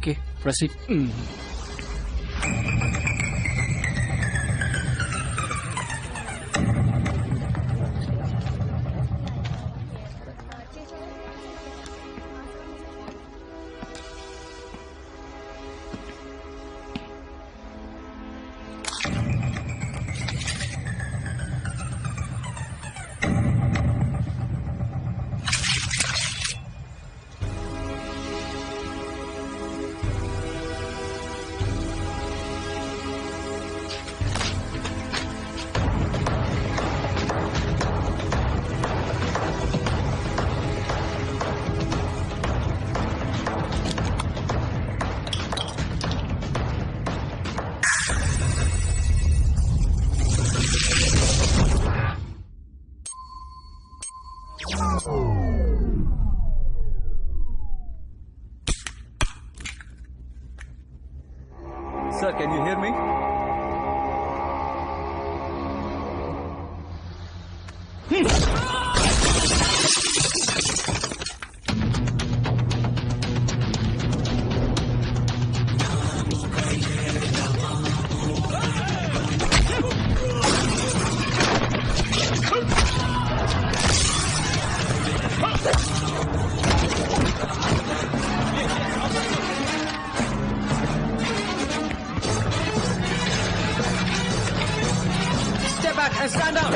Okay, proceed. Sir, can you hear me? Step back and stand up.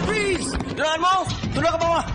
Freeze! Tulangan mo! Tulak ke bawah!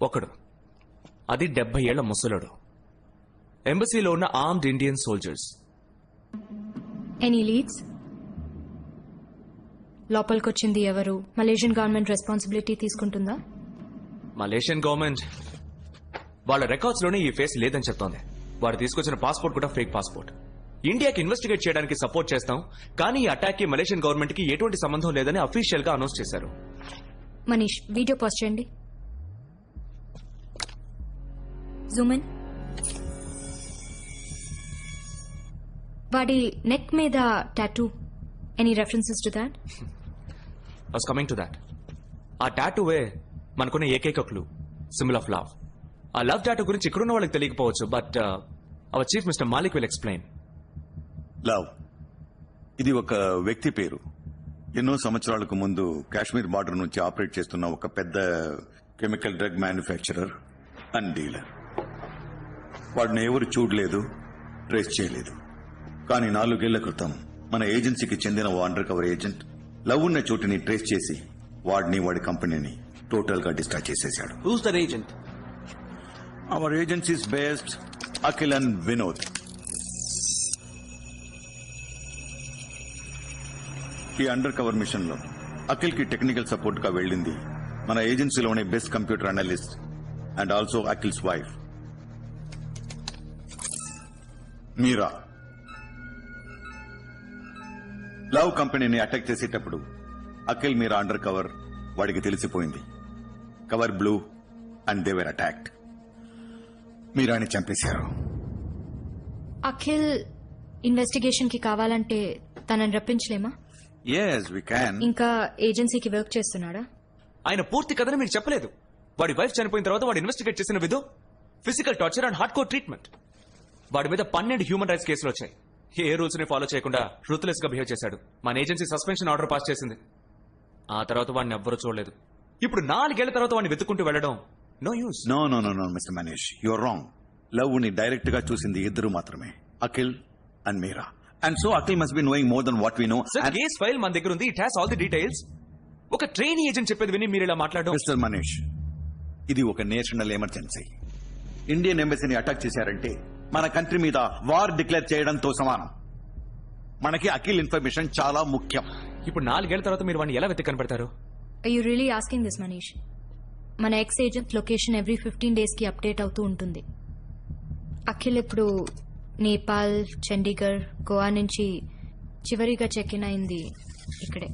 ఒకడు, అది 70 ఏళ్ల ముసలుడు. ఎంబసీలో ఉన్న armed Indian soldiers. Any leads? లోపలికొచ్చింది ఎవరు? మలేషియన్ గవర్నమెంట్ రెస్పాన్సిబిలిటీ తీసుకుంటుందా? మలేషియన్ గవర్నమెంట్ వాళ్ళ రికార్డ్స్ లోనే ఈ ఫేస్ లేదని చెప్తోంది. వాడు తీసుకొచ్చిన పాస్పోర్ట్ కూడా ఫేక్ పాస్పోర్ట్. ఇండియాకి ఇన్వెస్టిగేట్ చేయడానికి సపోర్ట్ చేస్తాం, కానీ ఈ అటాక్ కి మలేషియన్ గవర్నమెంట్ కి ఎటువంటి సంబంధం లేదని అఫీషియల్ గా అనౌన్స్ చేశారు. మనీష్, వీడియో పాస్ట్ చేయండి. Zoom in. వాడి నెక్ మీద tattoo. Any references to that? Was coming to that. ఆ టాటూవే మనకున్న ఏకైక క్లూ, సింబల్ ఆఫ్ లవ్. ఆ లవ్ టాటూ గురించి ఇక్కడున్న వాళ్ళకి తెలియకపోవచ్చు, but our chief mister Malik will explain. Love ఇది ఒక వ్యక్తి పేరు. ఎన్నో సంవత్సరాలకు ముందు కాశ్మీర్ బార్డర్ నుంచి ఆపరేట్ చేస్తున్న ఒక పెద్ద chemical drug manufacturer and dealer. వాడిని ఎవరు చూడలేదు, ట్రేస్ చేయలేదు. కానీ 4 ఏళ్ల క్రితం మన ఏజెన్సీకి చెందిన ఓ అండర్ కవర్ ఏజెంట్ లవ్ ఉన్న చోటుని ట్రేస్ చేసి వాడిని, వాడి కంపెనీని టోటల్ గా డిస్ట్రాయ్ చేసేశాడు. Who's that agent? Our agencies based Akhil and Vinod. ఈ అండర్ కవర్ మిషన్ లో అఖిల్ కి టెక్నికల్ సపోర్ట్ గా వెళ్ళింది మన ఏజెన్సీలోనే best computer analyst and also Akhil's wife Meera. Love కంపెనీని అటాక్ చేసేటప్పుడు అఖిల్ మీరా అండర్ కవర్ వాడికి తెలిసిపోయింది. Cover blue and they were attacked. మీరాని చంపేశారు. అఖిల్ ఇన్వెస్టిగేషన్ కి కావాలంటే తనని రప్పించలేమా? yes we can. ఇంకా ఏజెన్సీకి వర్క్ చేస్తున్నాడా? ఆయన పూర్తి కథని మీరు చెప్పలేదు. వాడి వైఫ్ చనిపోయిన తర్వాత వాడు ఇన్వెస్టిగేట్ చేసిన విధం physical torture and hard core treatment. వాడి మీద 12 హ్యూమన్ రైట్స్ కేసులు వచ్చాయి. ఏ రూల్స్ ని ఫాలో చేయకుండా రూత్లెస్ గా బిహేవ్ చేశాడు. మన ఏజెన్సీ సస్పెన్షన్ ఆర్డర్ పాస్ చేసింది. ఆ తర్వాత వాడిని ఎవ్వరూ చూడలేదు. ఇప్పుడు 4 ఏళ్ల తర్వాత వాడిని వెతుక్కుంటూ వెళ్లడం no use. No no no no mister Manish, your wrong. Love ని డైరెక్ట్ గా చూసింది ఇద్దరు మాత్రమే, Akhil and Meera. And so Akhil must be knowing more than what we know. Case file మన దగ్గర ఉంది. It has all the details. ఒక ట్రైనీ ఏజెంట్ చెప్పేది విని మీరు ఇలా మాట్లాడడం. మిస్టర్ మనీష్, ఇది ఒక నేషనల్ ఎమర్జెన్సీ. ఇండియన్ ఎంబసీని అటాక్ చేశారంటే మన కంట్రీ మీద వార్ డిక్లేర్ చేయడంతో సమానం. మనకి అఖిల్ ఇన్ఫర్మేషన్ చాలా ముఖ్యం. ఇప్పుడు 4 ఏళ్ల తర్వాత మీరు వాడిని ఎలా వెతికి కనపడతారు? Are you really asking this, Manish? మన ex agent location every 15 days కి అప్డేట్ అవుతూ ఉంటుంది. అఖిల్ ఇప్పుడు నేపాల్, చండీగఢ్, గోవా నుంచి చివరిగా చెక్ ఇన్ అయింది ఇక్కడే.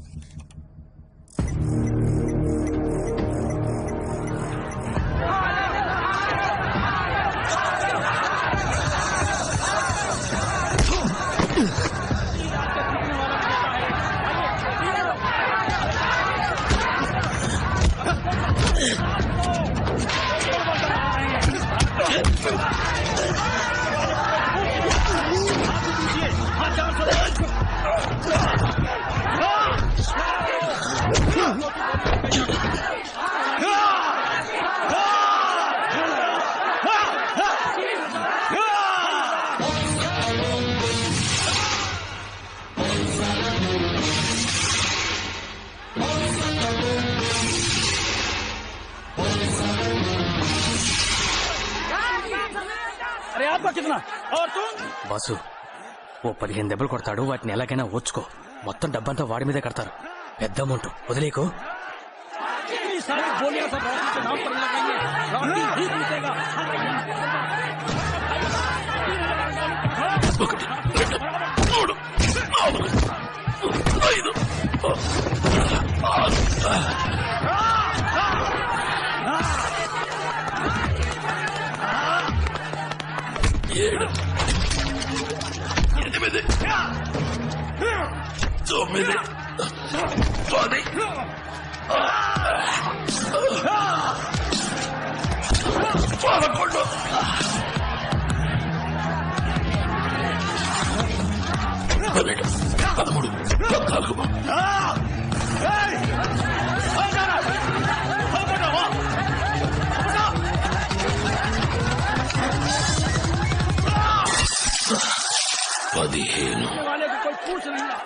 अरे आपका कितना और तुम? బాసు ఓ 15 దెబ్బలు కొడతాడు. వాటిని ఎలాగైనా ఓర్చుకో. మొత్తం డబ్బంతా వాడి మీదే కడతారు. పెద్ద అమౌంట్ వదిలేకు. ये सारी गोलियां सब राहुल के नाम पर लगाइए. राहुल ही जीतेगा. वाले को कोई पूछ नहीं रहा.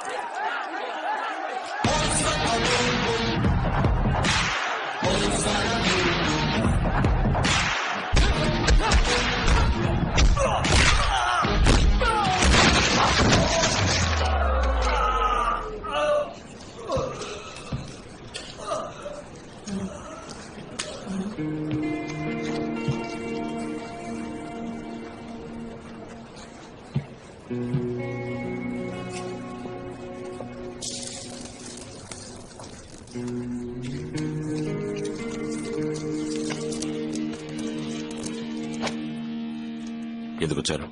ఎందుకు వచ్చారు?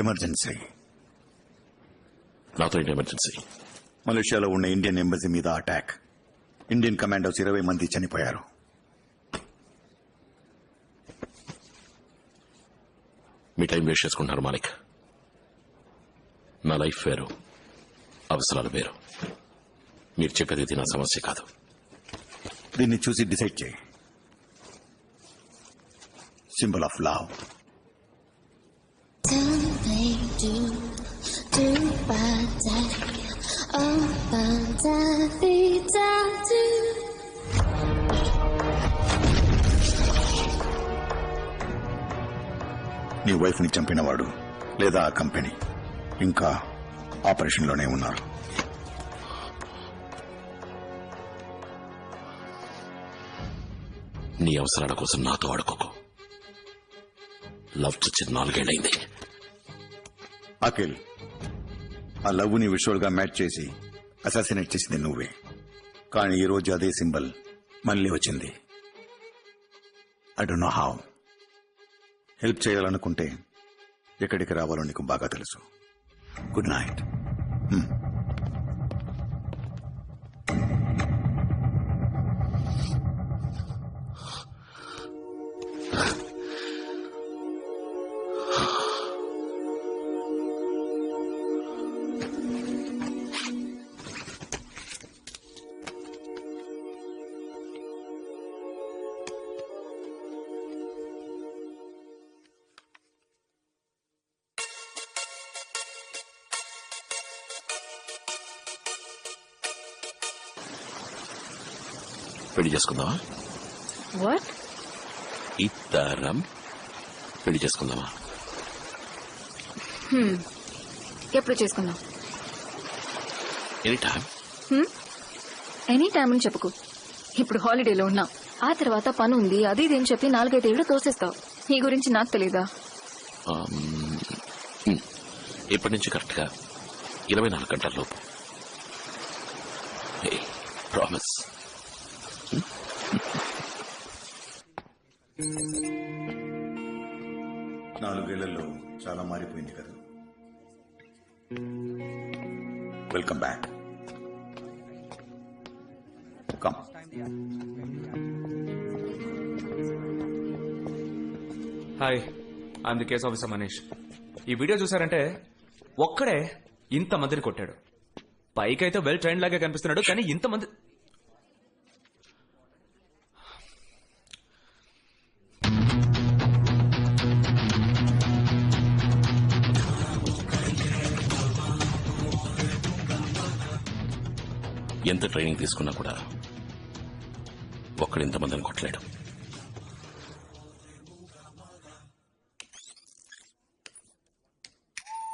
ఎమర్జెన్సీ. నాతో ఏంటి ఎమర్జెన్సీ? మలేషియాలో ఉన్న ఇండియన్ ఎంబసీ మీద అటాక్. ఇండియన్ కమాండోస్ 20 మంది చనిపోయారు. మీ టైం వేస్ట్ చేసుకుంటున్నారు మాలిక్. నా లైఫ్ వేరు, అవసరాలు వేరు. మీరు చెప్పేది ఇది నా సమస్య కాదు. దీన్ని చూసి డిసైడ్ చేయి. Symbol of love. నీ వైఫ్ ని చంపినవాడు లేదా ఆ కంపెనీ ఇంకా ఆపరేషన్లోనే ఉన్నారు. నీ అవసరాల కోసం నాతో ఆడుకోకు. లవ్ చచ్చి 4 ఏళ్లైంది. అఖిల్, ఆ లవ్ ని విజువల్ గా మ్యాచ్ చేసి అసాసినేట్ చేసింది నువ్వే. కానీ ఈ రోజు అదే సింబల్ మళ్ళీ వచ్చింది. I don't know how. Help చేయాలనుకుంటే ఎక్కడికి రావాలో నీకు బాగా తెలుసు. Good night. పెళ్లి చేసుకుందామా? వాట్? ఇద్దరం పెళ్లి చేసుకుందామా? ఎప్పుడు చేసుకుందాం? Any time. ఎనీ టైం అని చెప్పుకో. ఇప్పుడు హాలిడేలో ఉన్నాం, ఆ తర్వాత పని ఉంది, అది ఇది అని చెప్పి 4-5 ఏళ్ళు తోసేస్తావు. నీ గురించి నాకు తెలీదా? ఇప్పటి నుంచి కరెక్ట్ గా 24 గంటల లోపు. ప్రామిస్. 4 ఏళ్లలో చాలా మారిపోయింది కదా. Welcome back. Come. Hi, I'm the case officer Manish. ఈ వీడియో చూసారంటే ఒక్కడే ఇంత మందిని కొట్టాడు. పైకైతే వెల్ ట్రైన్ లాగా కనిపిస్తున్నాడు, కానీ ఇంతమంది ఎంత ట్రైనింగ్ తీసుకున్నా కూడా ఒక్కడు ఇంతమందిని కొట్టలేడు.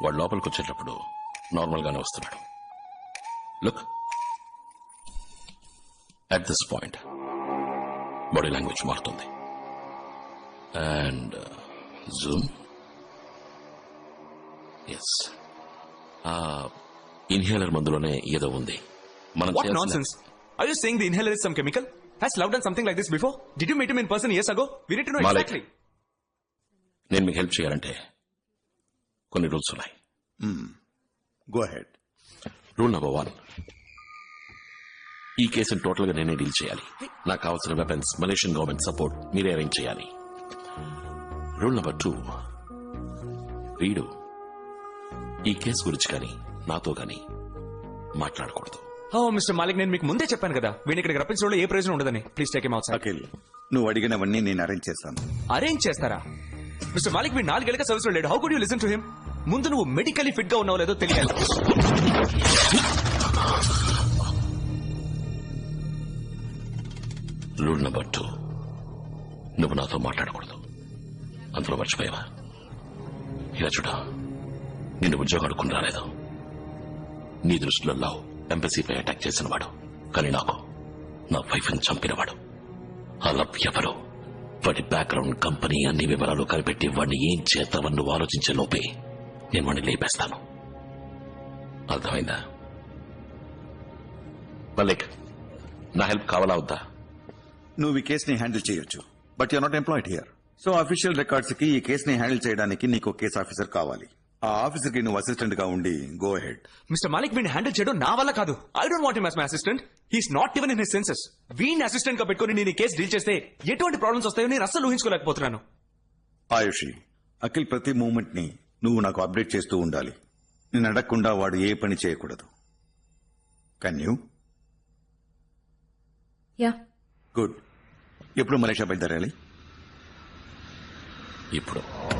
వాడు లోపలికి వచ్చేటప్పుడు నార్మల్ గానే వస్తున్నాడు. Look, at this point body language మారుతుంది. And zoom. ఎస్, ఇన్హేలర్ మందులోనే ఏదో ఉంది. మనం What nonsense? Are you saying the inhaler is some chemical? Has Love done something like this before? Did you meet him in person years ago? We need to know Malik. exactly. నేను మీకు help చేయాలంటే కొన్ని rules ఉన్నాయి. Go head. Rule number 1, ఈ కేసును total గా నేనే deal చేయాలి. నాకు కావాల్సిన వెపన్స్, మలేషియన్ గవర్నమెంట్ సపోర్ట్ మీరే అరేంజ్ చేయాలి. రూల్ నెంబర్ 2, వీడు ఈ కేసు గురించి కానీ నాతో కానీ మాట్లాడకూడదు. ఓ మిస్టర్ మాలిక్, నేను మీకు ముందే చెప్పాను కదా, వీడిని ఇక్కడికి రప్పించడంలో ఏ ప్రయోజనం ఉండదని. Please take him out side. Akhil, నువ్వు అడిగినవన్నీ నేను అరేంజ్ చేస్తాను. అరేంజ్ చేస్తారా? మిస్టర్ మాలిక్, వీడు 4 ఏళ్ళగా సర్వీస్ లో లేడు. How could you listen to him? ముందు నువ్వు మెడికలీ ఫిట్ గా ఉన్నావో లేదో తెలియాలి. రూల్ నెంబర్ 2, నువ్వు నాతో మాట్లాడకూడదు. అందులో మర్చిపోయావా? ఇలా చూడ, నిన్ను ఉద్యోగం అడుక్కుని రాలేదు. నీ దృష్టిలో లవ్ ఎంబసీపై అటాక్ చేసినవాడు, కానీ నాకు నా వైఫ్ని చంపినవాడు. ఆ లవ్ ఎవరు, వాడి బ్యాక్గ్రౌండ్, కంపెనీ అన్ని వివరాలు కనిపెట్టి వాడిని ఏం చేద్దామని నువ్వు ఆలోచించే లోపే నేను వాడిని లేపేస్తాను. అర్థమైందా? మల్లిక్, నా హెల్ప్ కావాలా వద్దా? నువ్వు ఈ కేసుని హ్యాండిల్ చేయొచ్చు, but you're not employed here. So official records కి ఈ కేసుని హ్యాండిల్ చేయడానికి నీకు కేసు ఆఫీసర్ కావాలి. ఆ ఆఫీసర్ కి నువ్వు అసిస్టెంట్ గా ఉండి గో హెడ్. మిస్టర్ మాలిక్ వీడిని హ్యాండిల్ చేయడం నా వల్ల కాదు. I don't want him as my assistant. He's not even in his senses. వీడిని అసిస్టెంట్ గా పెట్టుకుని నేను ఈ కేసు డీల్ చేస్తే ఎటువంటి ప్రాబ్లమ్స్ వస్తాయో నేను అస్సలు ఊహించుకోలేకపోతున్నాను. ఆయుషి, అఖిల్ ప్రతి మూమెంట్ ని నువ్వు నాకు అప్డేట్ చేస్తూ ఉండాలి. నేను అడగకుండా వాడు ఏ పని చేయకూడదు. Can you? యా. గుడ్. ఎప్పుడు మలేషియా బయలుదేరాలి? ఇప్పుడు